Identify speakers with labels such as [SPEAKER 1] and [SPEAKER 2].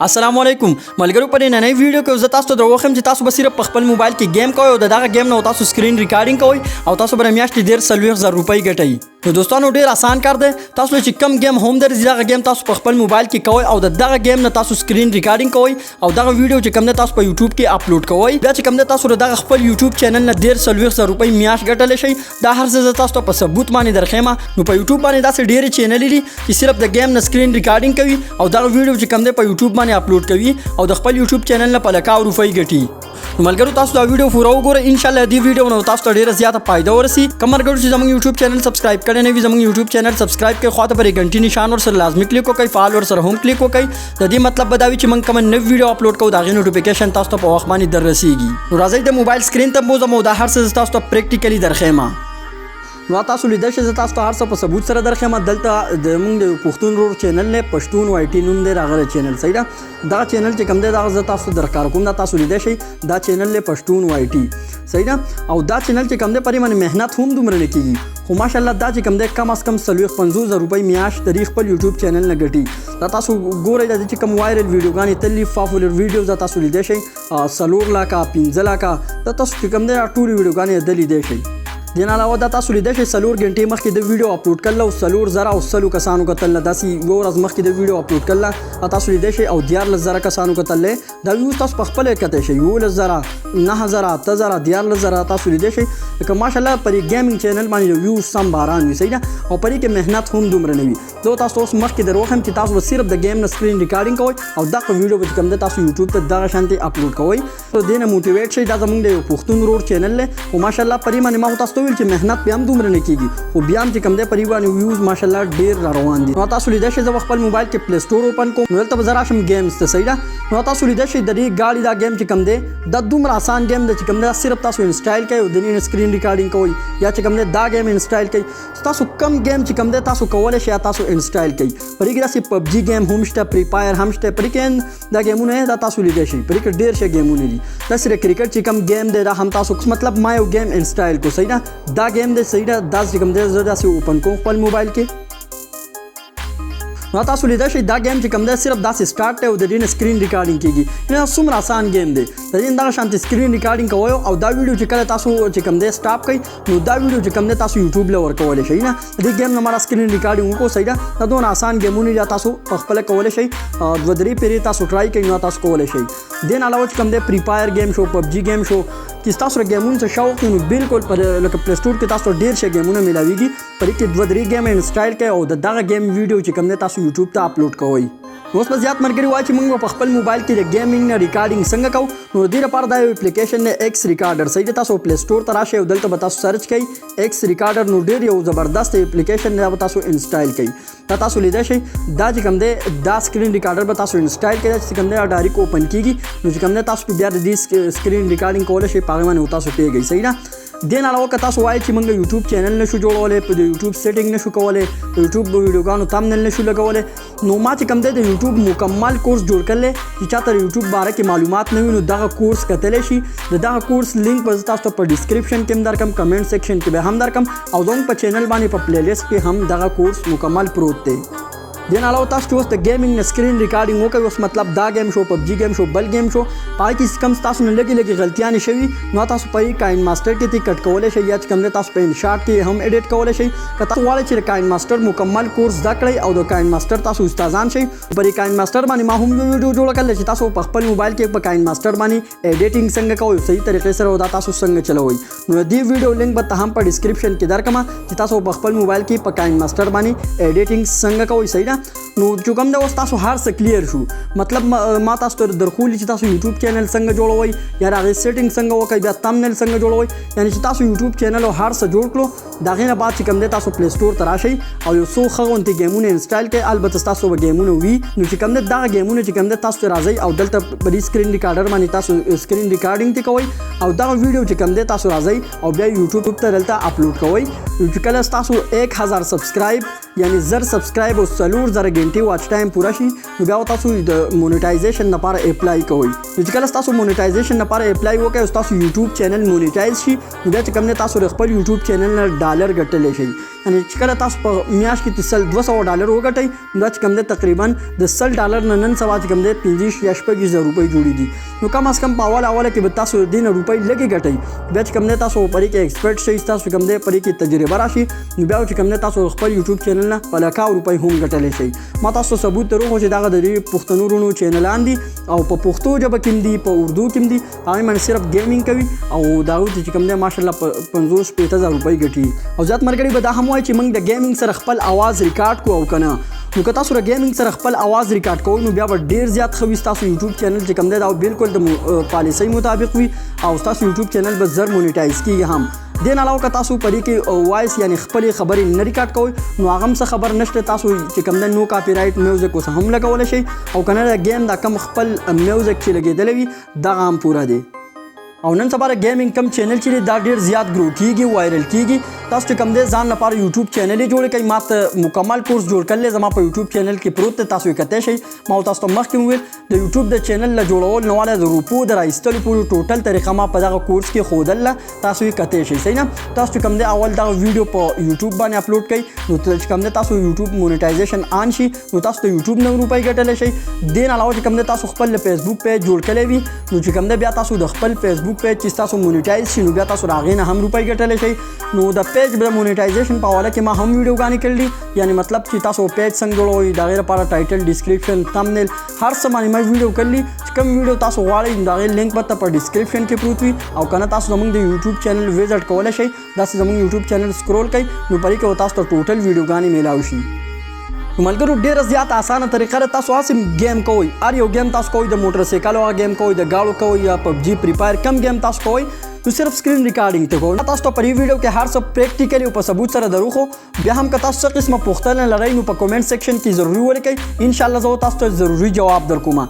[SPEAKER 1] अस्सलाम वालेकुम मलګرو په نننۍ ویډیو کې زه تاسو ته دروخم چې تاسو به صرف په خپل موبایل کې گیم کوئ او دغه گیم نه تاسو سکرین ریکارډینګ کوئ او تاسو به میاشتې ډیر 40,000 روپۍ ګټئ. نو دوستانو ډیر آسان کار دی. تاسو چې کم گیم هم درځي دغه گیم تاسو په خپل موبایل کې کوئ او دغه گیم نه تاسو سکرین ریکارډینګ کوئ او دغه ویډیو چې کم نه تاسو په یوټیوب کې اپلوډ کوئ. بیا چې کم نه تاسو دغه خپل یوټیوب چینل نه ډیر 40,000 روپۍ میاشت ګټلی شئ. دا هر څه تاسو ته په ثبوت باندې درخېما. نو په یوټیوب باندې داسې ډېرې چینلې دي چې صرف د گیم نه سکرین ریکارډینګ کوي او دغه ویډیو چې کم دی په یوټیوب باندې اپلوډ کوي او د خپل یوټیوب چینل نه په لکاو روپۍ ګټي. نو ملګرو تاسو دا ویډیو پوره وګورئ. ان شاء الله دې ویډیو نو تاسو ته ډیره زیاته فائدہ ورسي. کوم ملګرو چې زموږ یوټیوب چینل سبسکرایب کړی نه وي زموږ یوټیوب چینل سبسکرایب کړئ. خواته پر غنټې نشان ور سره لازمي کلیک وکړئ. فال ور سره هم کلیک وکړئ. د دې مطلب بداوي چې موږ کوم نوې ویډیو اپلوډ کوو دا غي نوټیفیکیشن تاسو ته په وخت باندې دررسیږي. نو راځئ د موبایل سکرین ته بوزم او دا هر څه تاسو ته پریکټیکلی درخېما. نو تاسو لیدای شئ تاسو ته هر څه په ثبوت سره درخېما. دلته د موږ د پښتون رور چینل نه پښتون وای ټی نوم دی راغلی چینل صحیح ده. دا چینل چې کوم دی دا زه تاسو درکار کوم دا تاسو لیدای شئ دا چینل له پښتون وای ټی صحیح ده. او دا چینل چې کوم دی پرې باندې مهنت هم دومره نه کیږي خو ماشاءالله دا چې کوم دی کم از کم 50,000 روپۍ میاشت تاریخ خپل یوټیوب چینل نه ګټي. دا تاسو ګورئ د چې کوم وایرل ویډیوګانې تللی پاپولر ویډیوز دا تاسو لیدای شئ 4 لکه 15 لکه دا تاسو چې کوم دی ټول ویډیوګانې د لیدای شئ. دین علاوه دا تاسو لیدای شئ 4 غنټې مخکې د ویډیو اپلوډ کړل او 4,000 او 100 کسانو کتل داسې یو ورځ مخکې د ویډیو اپلوډ کړل تاسو لیدای شئ او 14,000 کسانو کتل دا ویو تاسو په خپل کته شئ 11,000 9,000 8,000 14,000 تاسو لیدای شئ که ماشاءالله پر گیمینګ چینل باندې ویو سم باران وي صحیح ده او پرې کې مهنت هم دومره نه وي. زه تاسو اوس مخکې دروخم چې تاسو صرف د گیم نه سکرین ریکارډینګ کوئ او دغه ویډیو به کوم د تاسو یوټیوب ته دغه شانتي اپلوډ کوئ. نو دینه موټیویټ شئ دا زموږ د پښتون رور چینل له او ماشاءالله پرې باندې ما تاسو ویل چې مهنت بیا هم دومره نه کیږي خو بیا هم چې کوم دی پرې باندې ویوز ماشاءالله ډېر را روان دي. نو تاسو لیدای شئ زه خپل موبایل کې پلی سٹور اوپن کوم نو دلته به زه راشم گیمز ته صحیح ده. نو تاسو لیدای شئ د دې ګاډي دا گیم چې کوم دی دا دومره آسان گیم دی چې کوم دی صرف تاسو انسټال کوئ او د دې سکرین ریکارډینګ کوئ یا چې کوم دی دا گیم انسټال کوئ. تاسو کم گیم چې کوم دی تاسو کولای شئ تاسو انسټال کوئ. پرې کې داسې پبجي گیم هم شته فری فایر هم شته پرې کې دا گیمونه دا تاسو لیدای شئ پرې کې ډېر ښه گیمونه دي. دا سره کرکټ چې کوم گیم دی دا هم تاسو مطلب ما یو گیم انسټال کو صحیح ده دا گیم دی صحیح ده دا چې کوم دی زه داسې اوپن کوم خپل موبایل کې. نو تاسو لیدای شئ دا گیم چې کوم دی صرف داسې سٹارټ دی او د دې سکرین ریکارډینګ کیږي. دا څومره آسان گیم دی د دې دغه شانتي سکرین ریکارډینګ کوئ او دا ویډیو چې کله تاسو چې کوم دی سٹاپ کړئ نو دا ویډیو چې کوم دی تاسو یوټیوب له ورکولی شئ نه د دې گیم نه ماره سکرین ریکارډینګ وکړو صحیح ده. دا دونه آسان گیمونه دي تاسو په خپله کولی شئ 2-3 پیرې تاسو ټرای کوئ نو تاسو کولی شئ. دین علاوه چې کوم دی فری فایر گیم شو پبجي گیم شو چې تاسو گیمونو ته شوق نو بالکل پر لکه پلی سٹور کې تاسو ډیر ښه گیمونه ملاويږي پرې کې 2-3 گیم انسټال کړئ او دغه گیم ویډیو چې کوم دی تاسو یوټیوب ته اپلوډ کوئ. نو اوس په زیات مرګري وایي چې موږ په خپل موبایل کې د گیمینګ نه ریکارډینګ څنګه کوو. نو دې لپاره دا یو اپلیکیشن دی ایکس ریکارډر صحیح دی. تاسو پلی سٹور ته راشئ او دلته به تاسو سرچ کړئ ایکس ریکارډر نو ډېر یو زبردست اپلیکیشن دی به تاسو انسټال کړئ. دا تاسو لیدای شئ دا چې کوم دی دا سکرین ریکارډر به تاسو انسټال کړئ چې کوم دی ډایرکټ اوپن کیږي نو چې کوم دی تاسو بیا د دې سکرین ریکارډینګ کولی شئ په هغې باندې تاسو پیږئ صحیح ده. دین علاوه که تاسو وایئ چې موږ یوټیوب چینل نشو جوړولی په د یوټیوب سیټینګ نشو کولی د یوټیوب ویډیوګانو تامنیل نشو لګولی نو ما چې کوم دی د یوټیوب مکمل کورس جوړ کړلی چې چاته د یوټیوب باره کې معلومات نه وي نو دغه کورس کتلی شي. د دغه کورس لینک به زه تاسو ته په ډسکرپشن کې هم درکړم کمنټ سیکشن کې به هم درکړم او زموږ په چینل باندې په پلی لیست کې هم دغه کورس مکمل پروت دی. دین علاوه تاسو چې اوس د گیمینګ نه سکرین ریکارډینګ وکړئ اوس مطلب دا گیم شو پبجي گیم شو بل گیم شو پای کې کم تاسو نه لګي غلطیانې شوي نو تاسو په کاین ماستر کې تی کټ کولی شئ یا چې کوم دی تاسو په انشاټ کې هم ایډیټ کولی شئ. که تاسو غواړئ چې د کاین ماستر مکمل کورس زده کړئ او د کاین ماستر تاسو استادان شئ پر کاین ماستر باندې ما هم یو ویډیو جوړ کړل چې تاسو په خپل موبایل کې په کاین ماستر باندې ایډیټینګ څنګه کوئ صحیح طریقې سره دا تاسو څنګه چلوئ. نو دې ویډیو لینک به هم په ډسکرپشن کې درکړم چې تاسو په خپل موبایل کې په کاین ماستر باندې ایډیټینګ څنګه کوئ صحیح ده. نو کوم دا اوس تاسو هر څه کلیر شو مطلب ما تاسو ته درخولي چې تاسو یوټیوب چینل څنګه جوړوئ یا هغې سیټینګ څنګه وکړئ بیا تمنیل څنګه جوړوئ یعنې چې تاسو یوټیوب چینل او هر څه جوړ کړو د هغې نه بعد چې کوم دی تاسو پلی سٹور ته راشئ او یو څو ښه غوندې گیمونه انسټال کړئ البته ستاسو به گیمونه وي نو چې کوم دی دغه گیمونه چې کوم دی تاسو ته راځئ او دلته په دې سکرین ریکارډر باندې تاسو سکرین ریکارډینګ ته کوئ او دغه ویډیو چې کوم دی تاسو راځئ او بیا یوټیوب ته دلته اپلوډ کوئ. چې کله ستاسو 1000 سبسکرایب یعنی زر سبسکرایب او 4000 غنټې واچ ټایم پوره شي نو بیا تاسو د مونیټایزیشن لپاره اپلای کوئ. نو چې کله تاسو مونیټایزیشن لپاره اپلای وکړئ او تاسو یوټیوب چینل مونیټایز شي نو بیا چې کوم نه تاسو خپل یوټیوب چینل نه ډالر ګټلی شئ. یعنی چې کله تاسو په میاشت کې $200 وګټئ نو دا چې کوم دی تقریبا د $100 نه نن سبا چې کوم دی 50 یا 60 روپۍ جوړېږي. نو کم از کم په اوله کې به تاسو د دې نه روپۍ لږې ګټئ. بیا چې کوم دی تاسو پرې کې ایکسپرټ شئ تاسو کوم دی پرې کې تجربه راشي نو بیا چې کوم دی تاسو خپل یوټیوب چینل نه په لکاو روپۍ هم ګټلی شئ. ما تاسو ثبوت دروغو چې دغه د دې پښتنو رونو چینلان دي او په پښتو ژبه کې دي په اردو کې دي هغوی باندې صرف ګیمینګ کوي او د هغوی چې کوم دی ماشاءالله 50-60 روپۍ ګټي. او زیات ملګري به دا هم وایي چې موږ د ګیمینګ سره خپل اواز ریکارډ کوو او که نه نو که تاسو د ګیمینګ سره خپل اواز ریکارډ کوئ نو بیا به ډېر زیات ښه وي. ستاسو یوټیوب چینل چې کوم دی دا بالکل د پالیسۍ مطابق وي او ستاسو یوټیوب چینل به زر مونیټایز کېږي هم. دې نه علاوه که تاسو پرې کې وایس یعنی خپلې خبرې نه ریکارډ کوئ نو هغه هم څه خبر نشته. تاسو چې کوم دی نو کاپي رایټ میوزیک اوس هم لګولی شئ او که نه د گیم دا کم خپل میوزیک چې لګېدلی وي دغه هم پوره دی. او نن سبا د ګیمینګ کم چینل چې دی دا ډېر زیات ګرو کېږي وایرل کېږي. تاسو چې کوم دی ځان لپاره یوټیوب چینل یې جوړ کړئ. ما ته مکمل کورس جوړ کړلی زما په یوټیوب چینل کې پروت دی تاسو یې کتی شئ. ما تاسو ته مخکې وویل د یوټیوب د چینل له جوړولو نه واله د روپو د رایستلو پورې ټوټل طریقه ما په دغه کورس کې ښودله تاسو یې کتی شئ. صحیح نه تاسو چې کوم دی اول دغه ویډیو په یوټیوب باندې اپلوډ کړئ نو چې کوم دی تاسو یوټیوب مونیټایزیشن آن شي نو تاسو د یوټیوب نه روپۍ ګټلی شئ. دې نه علاوه چې کوم دی تاسو خپل فیسبوک پیج جوړ کړی وي نو چې کوم دی بیا تاسو د خپل فیسبوک پیج چې تاسو مونیټایز شي نو بیا تاسو د هغې نه هم روپۍ ګټلی شئ. نو د پیج د مونیټایزیشن په حواله کې ما هم ویډیوګانې کړي دي. یعنی مطلب چې تاسو پیج څنګه جوړوئ د هغې لپاره ټایټل ډسکرپشن تمنیل هر څه باندې ما ویډیو کړي. چې کوم ویډیو تاسو غواړئ د هغې لینک به په ډسکرپشن کې پروت وي او که نه تاسو زموږ د یوټیوب چینل وزټ کولی شئ. داسې زموږ یوټیوب چینل سکرول کړئ نو پرې کې به تاسو ته ټوټل ویډیوګانې میلاو شي. نو ملګرو ډېره زیات اسانه طریقه ده. تاسو هسې گیم کوئ هر یو گیم تاسو کوئ د موټرسایکل هغه گیم کوئ د ګاړو کوئ یا پبجي فری فایر کم گیم تاسو کوئ نو صرف سکرین ریکارډینګ ته کوئ. تاسو ته په دې ویډیو کې هر څه پریکټیکلی او په ثبوت سره دروخو. بیا هم که تاسو څه قسمه پوښتنه لرئ نو په کومنټ سیکشن کې ضروري ولیکئ. انشاءالله زه تاسو ته ضروري جواب درکوم.